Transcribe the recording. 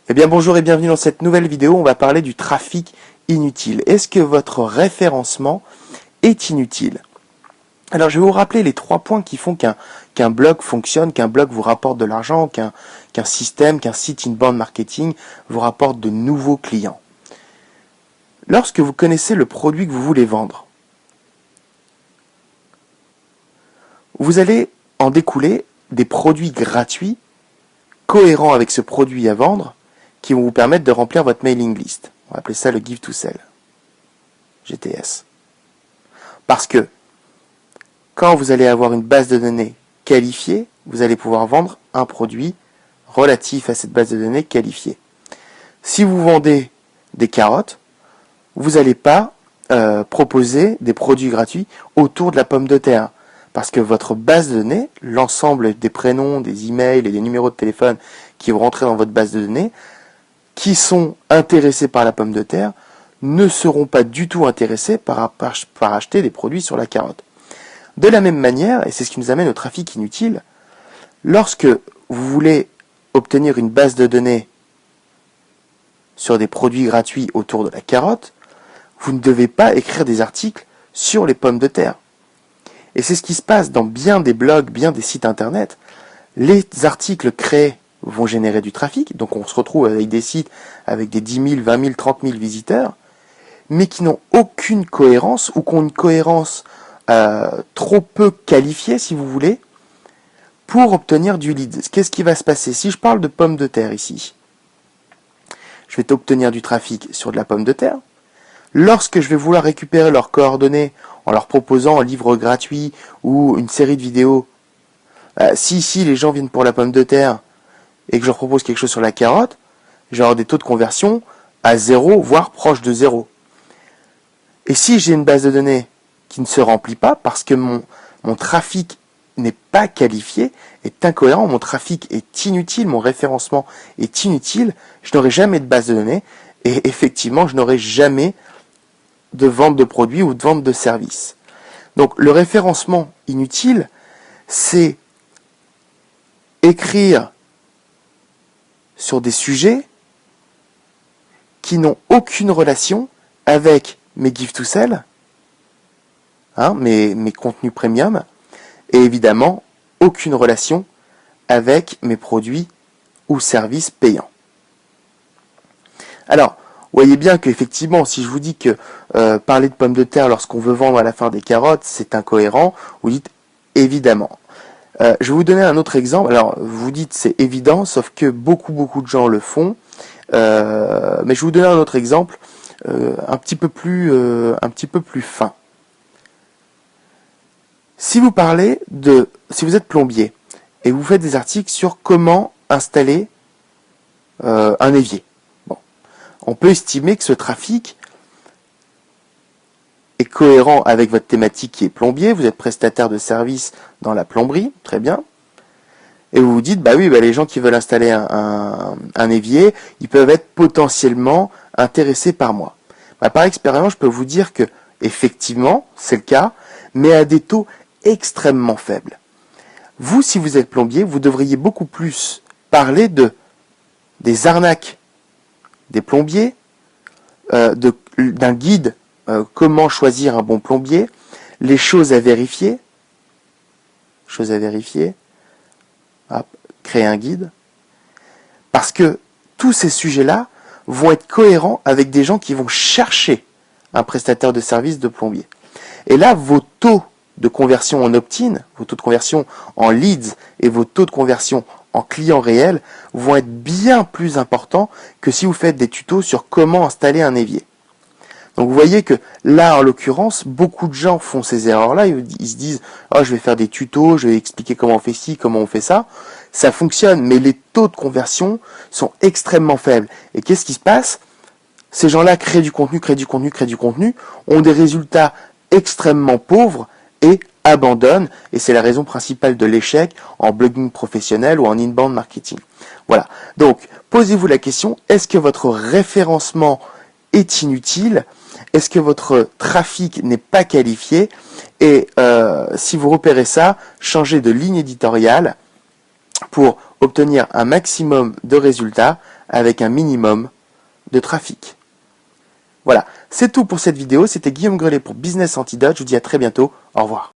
Eh bien bonjour et bienvenue dans cette nouvelle vidéo, on va parler du trafic inutile. Est-ce que votre référencement est inutile? Alors je vais vous rappeler les 3 points qui font qu'un blog fonctionne, qu'un blog vous rapporte de l'argent, qu'un système, qu'un site inbound marketing vous rapporte de nouveaux clients. Lorsque vous connaissez le produit que vous voulez vendre, vous allez en découler des produits gratuits cohérents avec ce produit à vendre qui vont vous permettre de remplir votre mailing list. On va appeler ça le Give to Sell, GTS. Parce que quand vous allez avoir une base de données qualifiée, vous allez pouvoir vendre un produit relatif à cette base de données qualifiée. Si vous vendez des carottes, vous n'allez pas proposer des produits gratuits autour de la pomme de terre. Parce que votre base de données, l'ensemble des prénoms, des emails et des numéros de téléphone qui vont rentrer dans votre base de données, qui sont intéressés par la pomme de terre, ne seront pas du tout intéressés par acheter des produits sur la carotte. De la même manière, et c'est ce qui nous amène au trafic inutile, lorsque vous voulez obtenir une base de données sur des produits gratuits autour de la carotte, vous ne devez pas écrire des articles sur les pommes de terre. Et c'est ce qui se passe dans bien des blogs, bien des sites internet. Les articles créés vont générer du trafic, donc on se retrouve avec des sites avec des 10 000, 20 000, 30 000 visiteurs, mais qui n'ont aucune cohérence ou qui ont une cohérence trop peu qualifiée, si vous voulez, pour obtenir du lead. Qu'est-ce qui va se passer? Si je parle de pommes de terre ici, je vais obtenir du trafic sur de la pomme de terre. Lorsque je vais vouloir récupérer leurs coordonnées en leur proposant un livre gratuit ou une série de vidéos, si ici les gens viennent pour la pomme de terre et que je leur propose quelque chose sur la carotte, je vais avoir des taux de conversion à 0, voire proche de 0. Et si j'ai une base de données qui ne se remplit pas parce que mon trafic n'est pas qualifié, est incohérent, mon trafic est inutile, mon référencement est inutile, je n'aurai jamais de base de données et effectivement je n'aurai jamais de vente de produits ou de vente de services. Donc le référencement inutile, c'est écrire sur des sujets qui n'ont aucune relation avec mes Give to Sell, mes contenus premium, et évidemment aucune relation avec mes produits ou services payants. Alors, vous voyez bien qu'effectivement, si je vous dis que parler de pommes de terre lorsqu'on veut vendre à la fin des carottes, c'est incohérent, vous dites évidemment. Je vais vous donner un autre exemple. Alors, vous dites c'est évident, sauf que beaucoup de gens le font. Mais je vais vous donner un autre exemple, un petit peu plus fin. Si vous êtes plombier et vous faites des articles sur comment installer un évier, on peut estimer que ce trafic est cohérent avec votre thématique qui est plombier, vous êtes prestataire de services dans la plomberie, très bien, et vous vous dites, les gens qui veulent installer un évier, ils peuvent être potentiellement intéressés par moi. Par expérience, je peux vous dire que, effectivement, c'est le cas, mais à des taux extrêmement faibles. Vous, si vous êtes plombier, vous devriez beaucoup plus parler des arnaques des plombiers, d'un guide, comment choisir un bon plombier, les choses à vérifier, créer un guide, parce que tous ces sujets-là vont être cohérents avec des gens qui vont chercher un prestataire de service de plombier. Et là, vos taux de conversion en opt-in, vos taux de conversion en leads et vos taux de conversion en clients réels vont être bien plus importants que si vous faites des tutos sur comment installer un évier. Donc vous voyez que là, en l'occurrence, beaucoup de gens font ces erreurs-là. Ils se disent « Oh, je vais faire des tutos, je vais expliquer comment on fait ci, comment on fait ça. » Ça fonctionne, mais les taux de conversion sont extrêmement faibles. Et qu'est-ce qui se passe? Ces gens-là créent du contenu, ont des résultats extrêmement pauvres et abandonnent, et c'est la raison principale de l'échec en blogging professionnel ou en inbound marketing. Voilà. Donc, posez-vous la question, est-ce que votre référencement est inutile? Est-ce que votre trafic n'est pas qualifié? Et si vous repérez ça, changez de ligne éditoriale pour obtenir un maximum de résultats avec un minimum de trafic. Voilà, c'est tout pour cette vidéo. C'était Guillaume Grelet pour Business Antidote. Je vous dis à très bientôt. Au revoir.